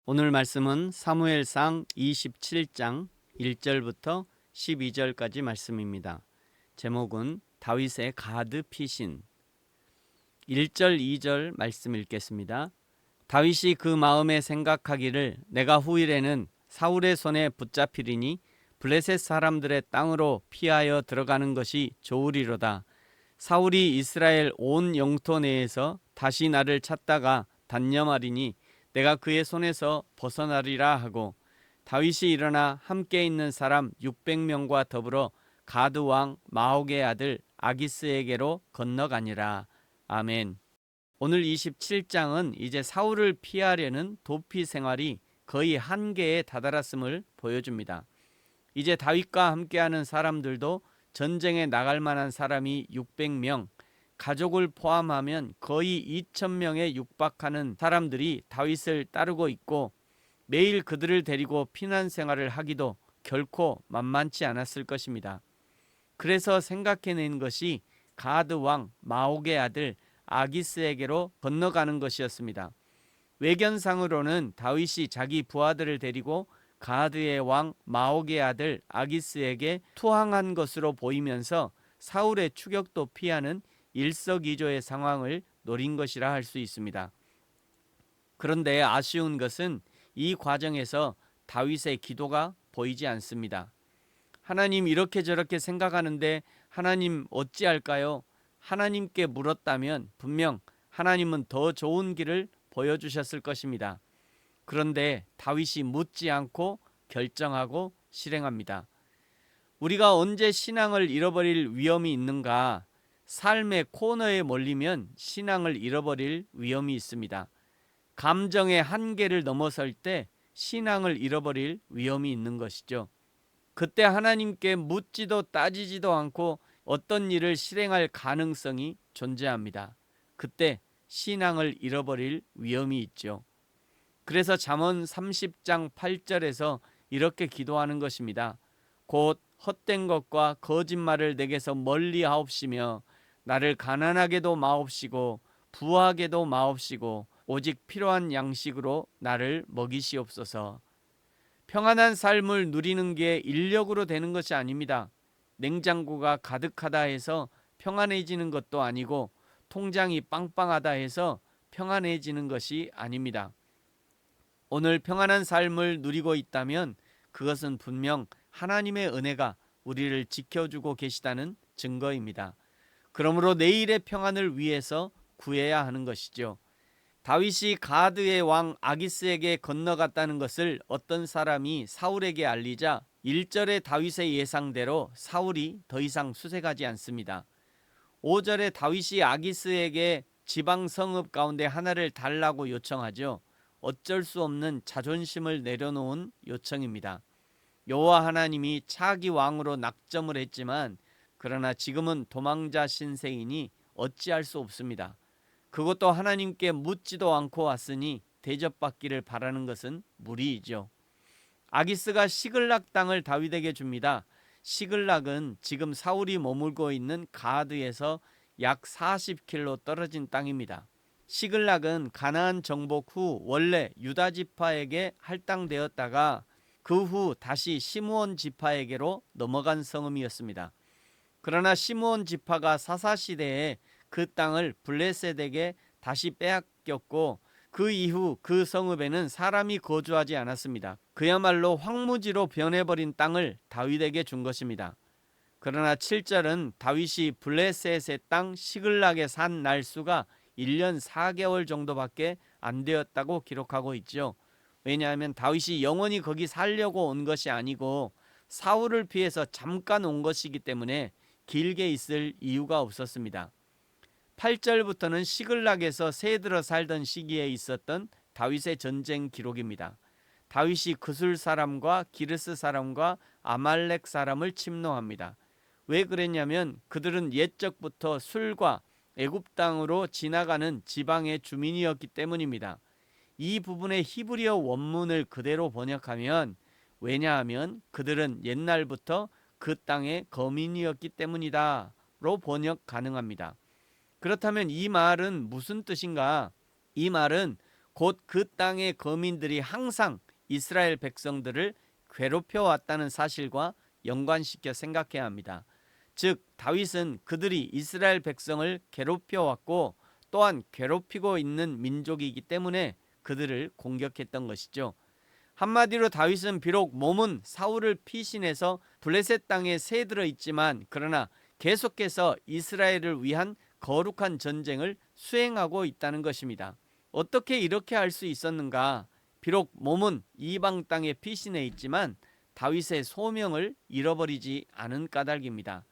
오늘 말씀은 사무엘상 27장 1절부터 12절까지 말씀입니다. 제목은 다윗의 가드 피신. 1절 2절 말씀 읽겠습니다. 다윗이 그 마음에 생각하기를 내가 후일에는 사울의 손에 붙잡히리니 블레셋 사람들의 땅으로 피하여 들어가는 것이 좋으리로다. 사울이 이스라엘 온 영토 내에서 다시 나를 찾다가 단념하리니 내가 그의 손에서 벗어나리라 하고, 다윗이 일어나 함께 있는 사람 600명과 더불어 가드 왕 마옥의 아들 아기스에게로 건너가니라. 아멘. 오늘 27장은 이제 사울을 피하려는 도피 생활이 거의 한계에 다다랐음을 보여줍니다. 이제 다윗과 함께하는 사람들도 전쟁에 나갈 만한 사람이 600명, 가족을 포함하면 거의 2,000명에 육박하는 사람들이 다윗을 따르고 있고, 매일 그들을 데리고 피난 생활을 하기도 결코 만만치 않았을 것입니다. 그래서 생각해낸 것이 가드 왕 마옥의 아들 아기스에게로 건너가는 것이었습니다. 외견상으로는 다윗이 자기 부하들을 데리고 가드의 왕 마옥의 아들 아기스에게 투항한 것으로 보이면서 사울의 추격도 피하는 일석이조의 상황을 노린 것이라 할 수 있습니다. 그런데 아쉬운 것은 이 과정에서 다윗의 기도가 보이지 않습니다. 하나님, 이렇게 저렇게 생각하는데 하나님 어찌할까요? 하나님께 물었다면 분명 하나님은 더 좋은 길을 보여주셨을 것입니다. 그런데 다윗이 묻지 않고 결정하고 실행합니다. 우리가 언제 신앙을 잃어버릴 위험이 있는가? 삶의 코너에 몰리면 신앙을 잃어버릴 위험이 있습니다. 감정의 한계를 넘어설 때 신앙을 잃어버릴 위험이 있는 것이죠. 그때 하나님께 묻지도 따지지도 않고 어떤 일을 실행할 가능성이 존재합니다. 그때 신앙을 잃어버릴 위험이 있죠. 그래서 잠언 30장 8절에서 이렇게 기도하는 것입니다. 곧 헛된 것과 거짓말을 내게서 멀리 하옵시며 나를 가난하게도 마옵시고 부하게도 마옵시고 오직 필요한 양식으로 나를 먹이시옵소서. 평안한 삶을 누리는 게 인력으로 되는 것이 아닙니다. 냉장고가 가득하다 해서 평안해지는 것도 아니고 통장이 빵빵하다 해서 평안해지는 것이 아닙니다. 오늘 평안한 삶을 누리고 있다면 그것은 분명 하나님의 은혜가 우리를 지켜주고 계시다는 증거입니다. 그러므로 내일의 평안을 위해서 구해야 하는 것이죠. 다윗이 가드의 왕 아기스에게 건너갔다는 것을 어떤 사람이 사울에게 알리자 1절의 다윗의 예상대로 사울이 더 이상 수색하지 않습니다. 5절에 다윗이 아기스에게 지방 성읍 가운데 하나를 달라고 요청하죠. 어쩔 수 없는 자존심을 내려놓은 요청입니다. 여호와 하나님이 차기 왕으로 낙점을 했지만 그러나 지금은 도망자 신세이니 어찌할 수 없습니다. 그것도 하나님께 묻지도 않고 왔으니 대접받기를 바라는 것은 무리이죠. 아기스가 시글락 땅을 다윗에게 줍니다. 시글락은 지금 사울이 머물고 있는 가드에서 약 40km 떨어진 땅입니다. 시글락은 가나안 정복 후 원래 유다 지파에게 할당되었다가 그 후 다시 시므온 지파에게로 넘어간 성읍이었습니다. 그러나 시므온 지파가 사사시대에 그 땅을 블레셋에게 다시 빼앗겼고 그 이후 그 성읍에는 사람이 거주하지 않았습니다. 그야말로 황무지로 변해버린 땅을 다윗에게 준 것입니다. 그러나 7절은 다윗이 블레셋의 땅 시글락에 산 날수가 1년 4개월 정도밖에 안 되었다고 기록하고 있죠. 왜냐하면 다윗이 영원히 거기 살려고 온 것이 아니고 사울을 피해서 잠깐 온 것이기 때문에 길게 있을 이유가 없었습니다. 8절부터는 시글락에서 새들어 살던 시기에 있었던 다윗의 전쟁 기록입니다. 다윗이 그술 사람과 기르스 사람과 아말렉 사람을 침노합니다. 왜 그랬냐면 그들은 옛적부터 술과 애굽 땅으로 지나가는 지방의 주민이었기 때문입니다. 이 부분의 히브리어 원문을 그대로 번역하면, 왜냐하면 그들은 옛날부터 그 땅의 거민이었기 때문이다로 번역 가능합니다. 그렇다면 이 말은 무슨 뜻인가? 이 말은 곧 그 땅의 거민들이 항상 이스라엘 백성들을 괴롭혀 왔다는 사실과 연관시켜 생각해야 합니다. 즉 다윗은 그들이 이스라엘 백성을 괴롭혀 왔고 또한 괴롭히고 있는 민족이기 때문에 그들을 공격했던 것이죠. 한마디로 다윗은 비록 몸은 사울을 피신해서 블레셋 땅에 새들어 있지만 그러나 계속해서 이스라엘을 위한 거룩한 전쟁을 수행하고 있다는 것입니다. 어떻게 이렇게 할 수 있었는가? 비록 몸은 이방 땅에 피신해 있지만 다윗의 소명을 잃어버리지 않은 까닭입니다.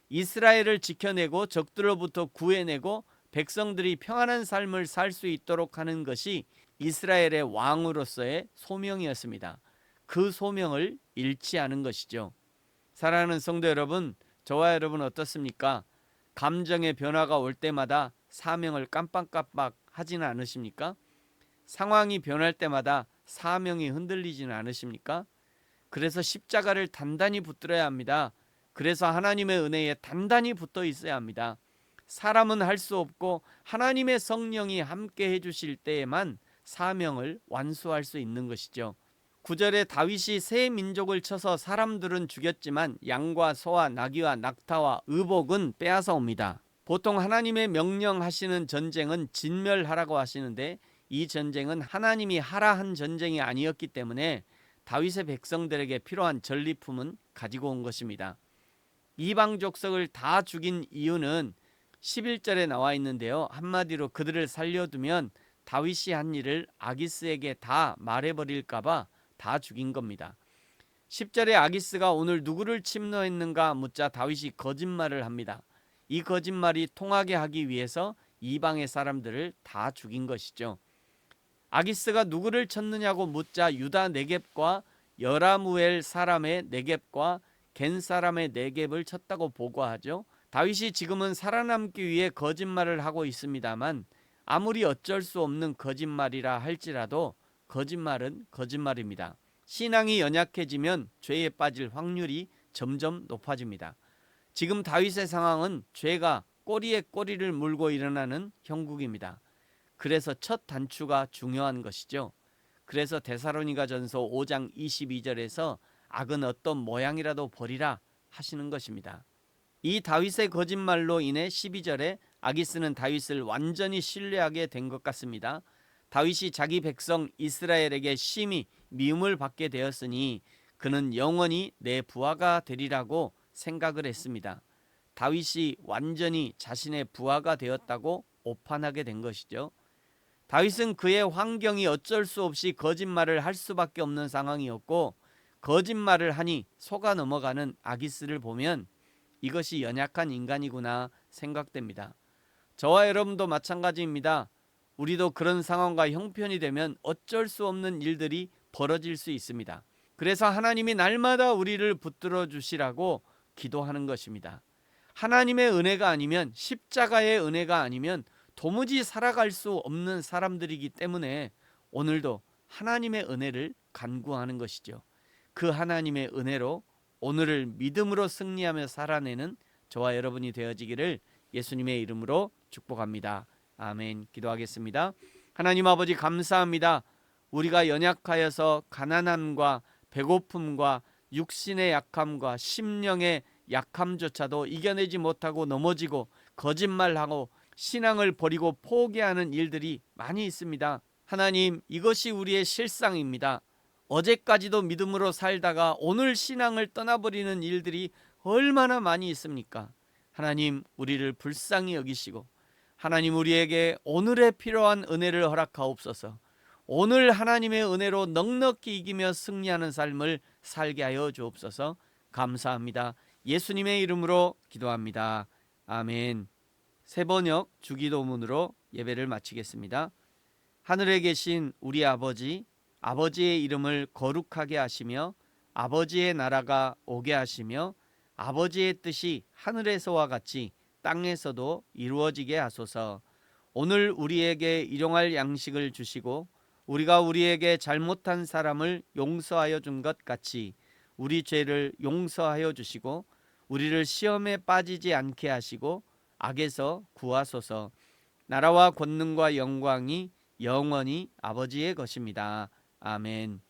이스라엘을 지켜내고 적들로부터 구해내고 백성들이 평안한 삶을 살 수 있도록 하는 것이 이스라엘의 왕으로서의 소명이었습니다. 그 소명을 잃지 않은 것이죠. 사랑하는 성도 여러분, 저와 여러분 어떻습니까? 감정의 변화가 올 때마다 사명을 깜빡깜빡 하지는 않으십니까? 상황이 변할 때마다 사명이 흔들리지는 않으십니까? 그래서 십자가를 단단히 붙들어야 합니다. 그래서 하나님의 은혜에 단단히 붙어 있어야 합니다. 사람은 할 수 없고 하나님의 성령이 함께 해주실 때에만 사명을 완수할 수 있는 것이죠. 9절에 다윗이 새 민족을 쳐서 사람들은 죽였지만 양과 소와 나귀와 낙타와 의복은 빼앗아 옵니다. 보통 하나님의 명령하시는 전쟁은 진멸하라고 하시는데 이 전쟁은 하나님이 하라 한 전쟁이 아니었기 때문에 다윗의 백성들에게 필요한 전리품은 가지고 온 것입니다. 이방 족속을 다 죽인 이유는 11절에 나와 있는데요. 한마디로 그들을 살려두면 다윗이 한 일을 아기스에게 다 말해버릴까봐 다 죽인 겁니다. 10절에 아기스가 오늘 누구를 침노했는가 묻자 다윗이 거짓말을 합니다. 이 거짓말이 통하게 하기 위해서 이방의 사람들을 다 죽인 것이죠. 아기스가 누구를 쳤느냐고 묻자 유다 네겝과 여라무엘 사람의 네겝과 겐 사람의 네겝을 쳤다고 보고하죠. 다윗이 지금은 살아남기 위해 거짓말을 하고 있습니다만 아무리 어쩔 수 없는 거짓말이라 할지라도 거짓말은 거짓말입니다. 신앙이 연약해지면 죄에 빠질 확률이 점점 높아집니다. 지금 다윗의 상황은 죄가 꼬리에 꼬리를 물고 일어나는 형국입니다. 그래서 첫 단추가 중요한 것이죠. 그래서 데살로니가전서 5장 22절에서 악은 어떤 모양이라도 버리라 하시는 것입니다. 이 다윗의 거짓말로 인해 12절에 아기스는 다윗을 완전히 신뢰하게 된 것 같습니다. 다윗이 자기 백성 이스라엘에게 심히 미움을 받게 되었으니 그는 영원히 내 부하가 되리라고 생각을 했습니다. 다윗이 완전히 자신의 부하가 되었다고 오판하게 된 것이죠. 다윗은 그의 환경이 어쩔 수 없이 거짓말을 할 수밖에 없는 상황이었고 거짓말을 하니 속아 넘어가는 아기스를 보면 이것이 연약한 인간이구나 생각됩니다. 저와 여러분도 마찬가지입니다. 우리도 그런 상황과 형편이 되면 어쩔 수 없는 일들이 벌어질 수 있습니다. 그래서 하나님이 날마다 우리를 붙들어 주시라고 기도하는 것입니다. 하나님의 은혜가 아니면 십자가의 은혜가 아니면 도무지 살아갈 수 없는 사람들이기 때문에 오늘도 하나님의 은혜를 간구하는 것이죠. 그 하나님의 은혜로 오늘을 믿음으로 승리하며 살아내는 저와 여러분이 되어지기를 예수님의 이름으로 축복합니다. 아멘. 기도하겠습니다. 하나님 아버지 감사합니다. 우리가 연약하여서 가난함과 배고픔과 육신의 약함과 심령의 약함조차도 이겨내지 못하고 넘어지고 거짓말하고 신앙을 버리고 포기하는 일들이 많이 있습니다. 하나님, 이것이 우리의 실상입니다. 어제까지도 믿음으로 살다가 오늘 신앙을 떠나버리는 일들이 얼마나 많이 있습니까? 하나님, 우리를 불쌍히 여기시고 하나님 우리에게 오늘에 필요한 은혜를 허락하옵소서. 오늘 하나님의 은혜로 넉넉히 이기며 승리하는 삶을 살게 하여 주옵소서. 감사합니다. 예수님의 이름으로 기도합니다. 아멘. 세번역 주기도문으로 예배를 마치겠습니다. 하늘에 계신 우리 아버지, 아버지의 이름을 거룩하게 하시며 아버지의 나라가 오게 하시며 아버지의 뜻이 하늘에서와 같이 땅에서도 이루어지게 하소서. 오늘 우리에게 일용할 양식을 주시고 우리가 우리에게 잘못한 사람을 용서하여 준 것 같이 우리 죄를 용서하여 주시고 우리를 시험에 빠지지 않게 하시고 악에서 구하소서. 나라와 권능과 영광이 영원히 아버지의 것입니다. 아멘.